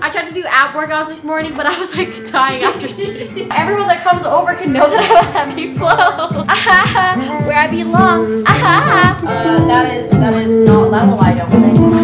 I tried to do ab workouts this morning, but I was like dying after two. Everyone that comes over can know that I have a heavy flow. Where I belong. That is not level, I don't think.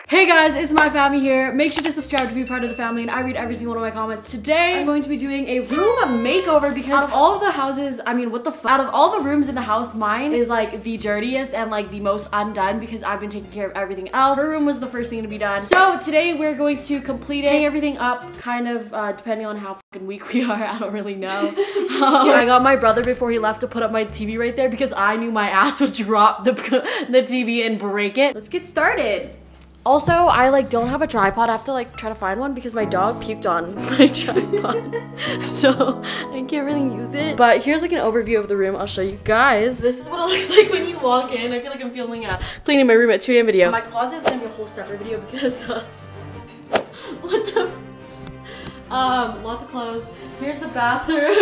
Hey guys, it's maiphammy here. Make sure to subscribe to be part of the family, and I read every single one of my comments. Today, I'm going to be doing a room makeover because out of all of the houses, I mean, what the fuck? Out of all the rooms in the house, mine is like the dirtiest and like the most undone because I've been taking care of everything else. Her room was the first thing to be done. So today we're going to complete it, hang everything up, kind of depending on how fucking weak we are. I don't really know. I got my brother before he left to put up my TV right there because I knew my ass would drop the TV and break it. Let's get started. Also, I like don't have a tripod. I have to like try to find one because my dog puked on my tripod. So I can't really use it. But here's like an overview of the room. I'll show you guys. This is what it looks like when you walk in. I feel like I'm filming a cleaning my room at 2 AM video. My closet is gonna be a whole separate video because what the lots of clothes. Here's the bathroom.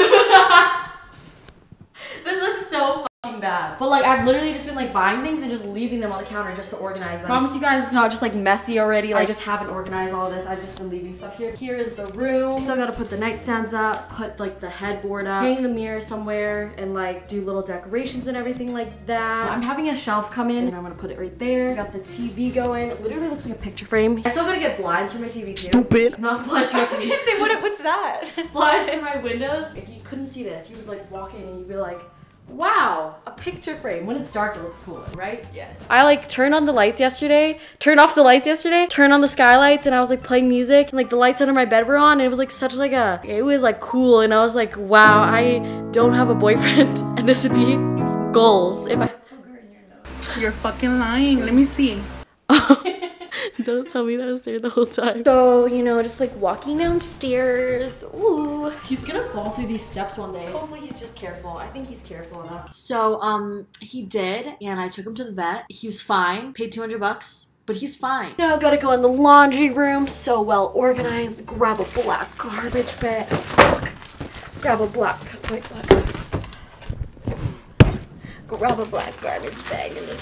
This looks so bad. But like I've literally just been like buying things and just leaving them on the counter just to organize them. Promise you guys it's not just like messy already. Like I just haven't organized all of this. I've just been leaving stuff here. Here is the room. Still gotta put the nightstands up, put like the headboard up, hang the mirror somewhere, and like do little decorations and everything like that. I'm having a shelf come in and I'm gonna put it right there. Got the TV going. It literally looks like a picture frame. I still gotta get blinds for my TV too. Stupid. Not blinds for my TV. I was gonna say, what's that? Blinds for my windows. If you couldn't see this, you would like walk in and you'd be like, wow, a picture frame. When it's dark, it looks cooler, right? Yeah. I like turned on the lights yesterday, turned off the lights yesterday, turned on the skylights, and I was like playing music, and like the lights under my bed were on, and it was like such like it was like cool, and I was like, wow, I don't have a boyfriend, and this would be goals if I. You're fucking lying. Let me see. Don't tell me that I was there the whole time. So, you know, just like walking downstairs. Ooh. He's gonna fall through these steps one day. Hopefully he's just careful. I think he's careful enough. So, he did, and I took him to the vet. He was fine. Paid 200 bucks. But he's fine. Now gotta go in the laundry room. So well organized. Grab a black garbage bag. Oh, fuck. Grab a black, wait, what? Grab a black garbage bag and then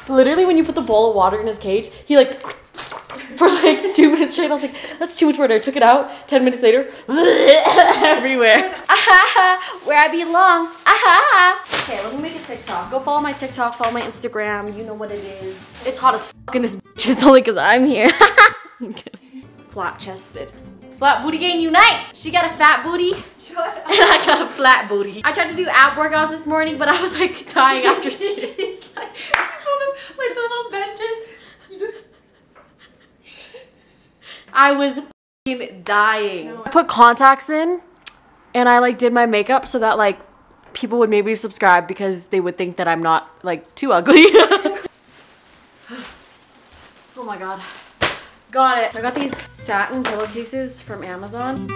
literally when you put the bowl of water in his cage, he like for like 2 minutes straight. I was like, that's too much water. I took it out. 10 minutes later, everywhere. Where I belong. Okay, let me make a TikTok. Go follow my TikTok, follow my Instagram. You know what it is. It's hot as fuck in this bitch. It's only because I'm here. I'm kidding. Flat chested. Flat booty gang unite! She got a fat booty, and I got a flat booty. I tried to do ab workouts this morning, but I was like dying after two. She's like the little benches. You just. I was f***ing dying. No. I put contacts in, and I like did my makeup so that like people would maybe subscribe because they would think that I'm not like too ugly. Oh my god. Got it. So I got these satin pillowcases from Amazon.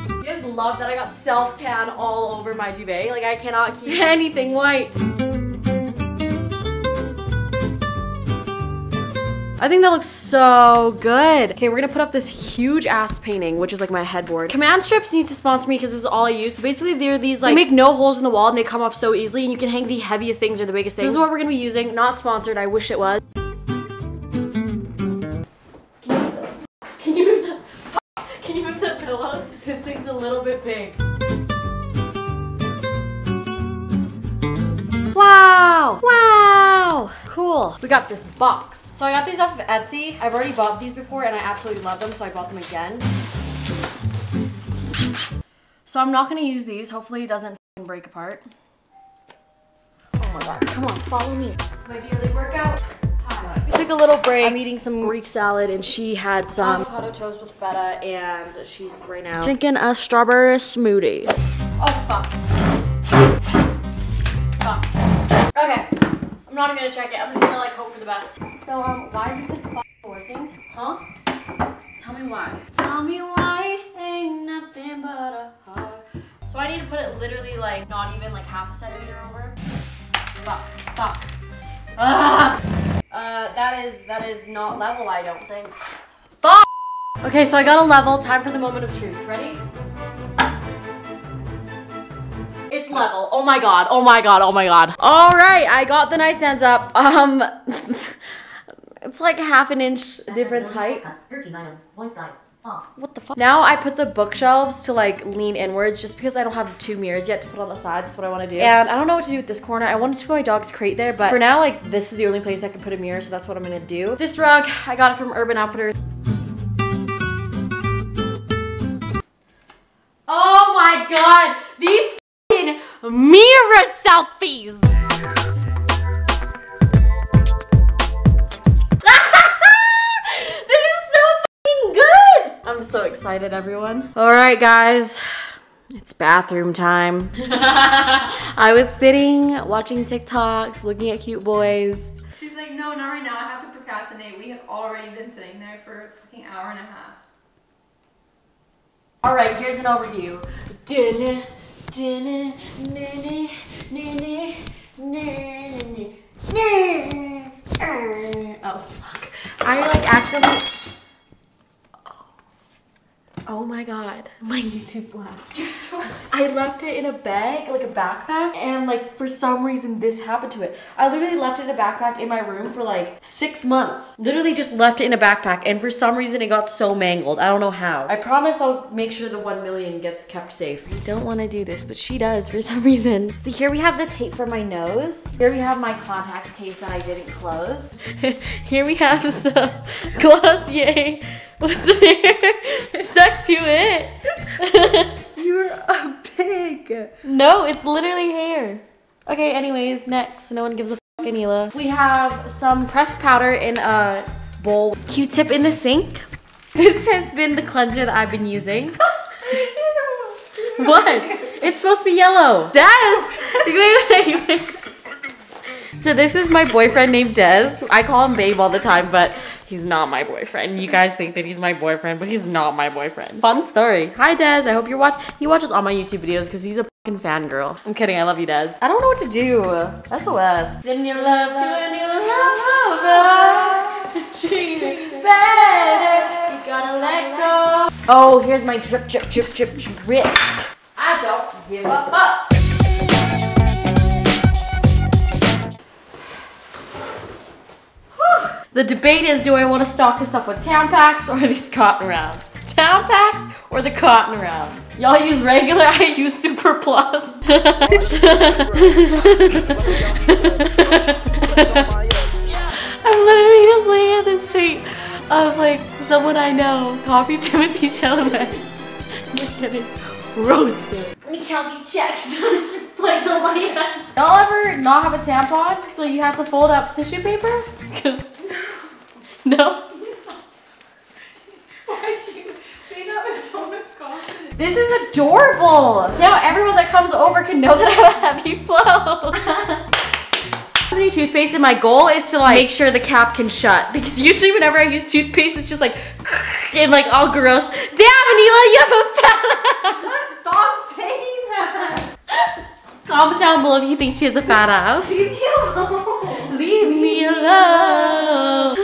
You guys love that I got self-tan all over my duvet. Like I cannot keep anything white. I think that looks so good. Okay, we're gonna put up this huge ass painting, which is like my headboard. Command strips needs to sponsor me because this is all I use. So basically they're these like, they make no holes in the wall and they come off so easily and you can hang the heaviest things or the biggest things. This is what we're gonna be using. Not sponsored, I wish it was. Can you move the pillows? This thing's a little bit big. Wow! Wow! Cool. We got this box. So I got these off of Etsy. I've already bought these before and I absolutely love them, so I bought them again. So I'm not gonna use these. Hopefully it doesn't break apart. Oh my god. Come on, follow me. My daily workout. We took a little break. I'm eating some Greek salad and she had some avocado toast with feta and she's right now drinking a strawberry smoothie. Oh fuck. Fuck. Okay. I'm not even gonna check it. I'm just gonna like hope for the best. So why isn't this working? Huh? Tell me why. Tell me why ain't nothing but a heart. So I need to put it literally like not even like half a centimeter over. Fuck. Fuck. Ah! That is not level, I don't think. Fuck! Okay, so I got a level. Time for the moment of truth. Ready? It's level. Oh my god. Oh my god. Oh my god. All right, I got the nightstands up. It's like half an inch difference height. 13 items. One slide. What the fuck? Now I put the bookshelves to like lean inwards just because I don't have 2 mirrors yet to put on the sides. That's what I want to do. And I don't know what to do with this corner. I wanted to put my dog's crate there, but for now, like, this is the only place I can put a mirror, so that's what I'm gonna do. This rug, I got it from Urban Outfitters. Oh my god! These f***ing mirror selfies! I'm so excited, everyone. All right, guys, it's bathroom time. I was sitting, watching TikToks, looking at cute boys. She's like, no, not right now. I have to procrastinate. We have already been sitting there for a fucking hour and a half. All right, here's an overview. Oh, fuck. I like accidentally... Oh my god, my YouTube flash. You're so... I left it in a bag, like a backpack, and like for some reason this happened to it. I literally left it in a backpack in my room for like 6 months. Literally just left it in a backpack, and for some reason it got so mangled. I don't know how. I promise I'll make sure the 1 million gets kept safe. I don't want to do this, but she does for some reason. So here we have the tape for my nose. Here we have my contacts case that I didn't close. Here we have some Glossier. What's there? Stuck to it. You're a pig. No, it's literally hair. Okay, anyways, next. No one gives a fuck, Anila. We have some pressed powder in a bowl. Q-tip in the sink. This has been the cleanser that I've been using. What? It's supposed to be yellow. Des! Wait. So this is my boyfriend named Des. I call him Babe all the time, but he's not my boyfriend. You guys think that he's my boyfriend, but he's not my boyfriend. Fun story. Hi, Des. I hope you're He watches all my YouTube videos because he's a fucking fangirl. I'm kidding. I love you, Des. I don't know what to do. SOS. Send your love to a new lover. Treat it better. You gotta let go. Oh, here's my drip, drip, drip, drip, drip. I don't give up. The debate is, do I want to stock this up with Tampax or these cotton rounds? Tampax or the cotton rounds? Y'all use regular, I use Super Plus. I'm literally just looking at this tweet of like someone I know, copy Timothy Chalamet. I'm getting roasted. Let me count these checks. Flex on my hand. Y'all ever not have a tampon, so you have to fold up tissue paper? Because no. Why'd you say that with so much confidence? This is adorable. Now everyone that comes over can know that I have a heavy flow. New toothpaste, and my goal is to like make sure the cap can shut, because usually whenever I use toothpaste, it's just like and like all gross. Damn, Anila, you have a fat ass. Stop saying that. Comment down below if you think she has a fat ass. Leave me alone. Leave me alone.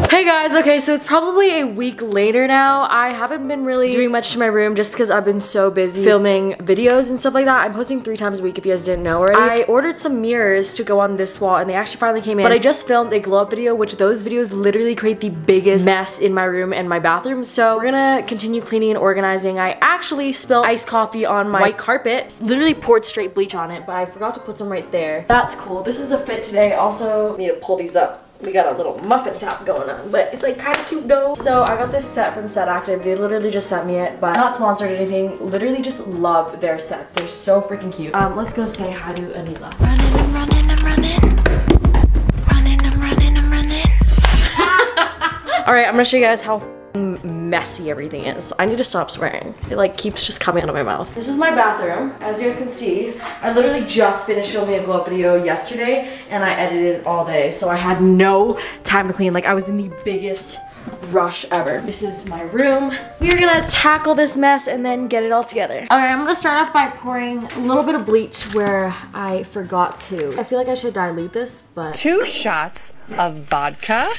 Hey guys, okay, so it's probably a week later now. I haven't been really doing much to my room just because I've been so busy filming videos and stuff like that. I'm posting 3 times a week if you guys didn't know already. I ordered some mirrors to go on this wall and they actually finally came in. But I just filmed a glow up video, which those videos literally create the biggest mess in my room and my bathroom. So we're gonna continue cleaning and organizing. I actually spilled iced coffee on my white carpet. Literally poured straight bleach on it, but I forgot to put some right there. That's cool. This is the fit today. Also, need to pull these up. We got a little muffin top going on, but it's like kind of cute though. So I got this set from Set Active. They literally just sent me it, but not sponsored or anything. Literally just love their sets. They're so freaking cute. Let's go say hi to Anila. Running, I'm running, I'm running. Running, I'm running, I'm running. All right, I'm gonna show you guys how messy everything is. I need to stop swearing. It like keeps just coming out of my mouth. This is my bathroom. As you guys can see, I literally just finished filming a glow up video yesterday and I edited it all day. So I had no time to clean. Like I was in the biggest rush ever. This is my room. We're gonna tackle this mess and then get it all together. Okay, I'm gonna start off by pouring a little bit of bleach where I forgot to. I feel like I should dilute this, but 2 shots of vodka.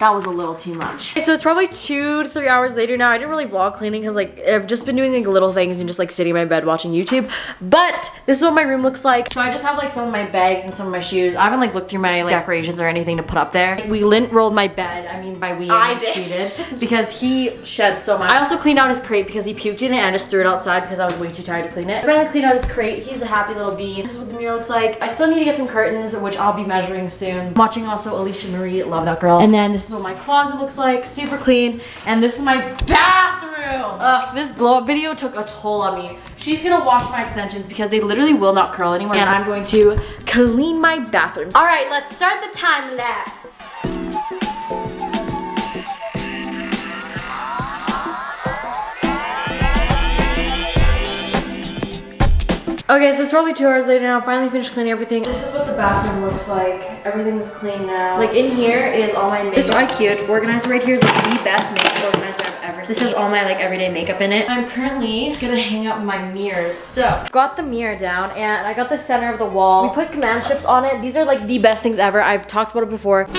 That was a little too much. Okay, so it's probably 2 to 3 hours later now. I didn't really vlog cleaning because like I've just been doing like little things and just like sitting in my bed watching YouTube. But this is what my room looks like. So I just have like some of my bags and some of my shoes. I haven't like looked through my like decorations or anything to put up there. Like, we lint rolled my bed. I mean by we, I did. Because he shed so much. I also cleaned out his crate because he puked in it and I just threw it outside because I was way too tired to clean it. I finally cleaned out his crate. He's a happy little bean. This is what the mirror looks like. I still need to get some curtains, which I'll be measuring soon. I'm watching also Alicia Marie, love that girl. And then this is what my closet looks like, super clean. And this is my bathroom. Ugh, this glow up video took a toll on me. She's gonna wash my extensions because they literally will not curl anymore. And I'm going to clean my bathroom. All right, let's start the time lapse. Okay, so it's probably 2 hours later now. I finally finished cleaning everything. This is what the bathroom looks like. Everything's clean now. Like in here is all my makeup. This IQ organizer right here is like the best makeup organizer I've ever seen. This has all my like everyday makeup in it. I'm currently gonna hang up my mirrors. So, got the mirror down and I got the center of the wall. We put command strips on it. These are like the best things ever. I've talked about it before.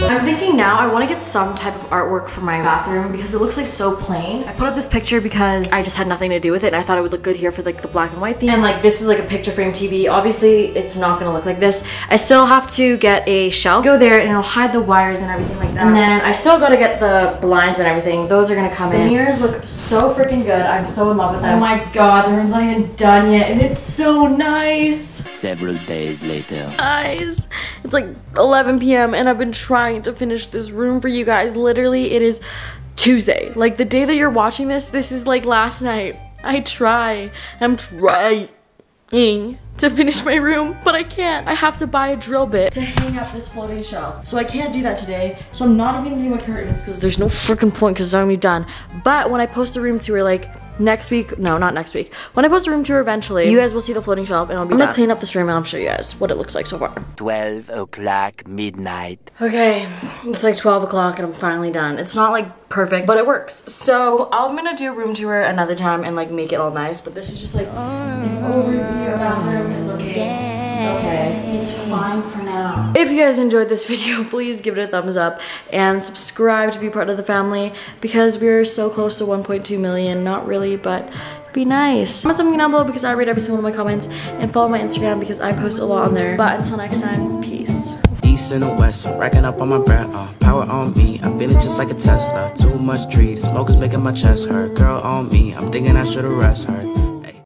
I'm thinking now I want to get some type of artwork for my bathroom because it looks like so plain. I put up this picture because I just had nothing to do with it and I thought it would look good here for like the black and white theme. And like this is like a picture frame TV. Obviously it's not gonna look like this. I still have to get a shelf to go there and it'll hide the wires and everything like that. And then I still gotta get the blinds and everything. Those are gonna come in. The mirrors look so freaking good. I'm so in love with them. Oh my god, the room's not even done yet and it's so nice. Several days later. Guys, it's like 11 p.m. and I've been trying to finish this room for you guys. Literally, it is Tuesday. Like the day that you're watching this, this is like last night. I'm trying to finish my room, but I can't. I have to buy a drill bit to hang up this floating shelf. So I can't do that today. So I'm not even gonna do my curtains because there's no freaking point because it's not gonna be done. But when I post a room tour like next week, no, not next week. When I post a room tour eventually, you guys will see the floating shelf and I'll be I'm gonna clean up this room and I'll show you guys what it looks like so far. 12 o'clock midnight. Okay, it's like 12 o'clock and I'm finally done. It's not like perfect, but it works. So I'm gonna do a room tour another time and like make it all nice, but this is just like an overview. Your bathroom is looking okay. It's fine for now. If you guys enjoyed this video, please give it a thumbs up and subscribe to be part of the family because we're so close to 1.2 million. Not really, but it'd be nice. Comment something down below because I read every single one of my comments and follow my Instagram because I post a lot on there. But until next time, peace. East and the west, I'm racking up on my breath, power on me, I'm feeling just like a Tesla. Too much tree, the smoke is making my chest hurt. Girl on me, I'm thinking I should've rest her.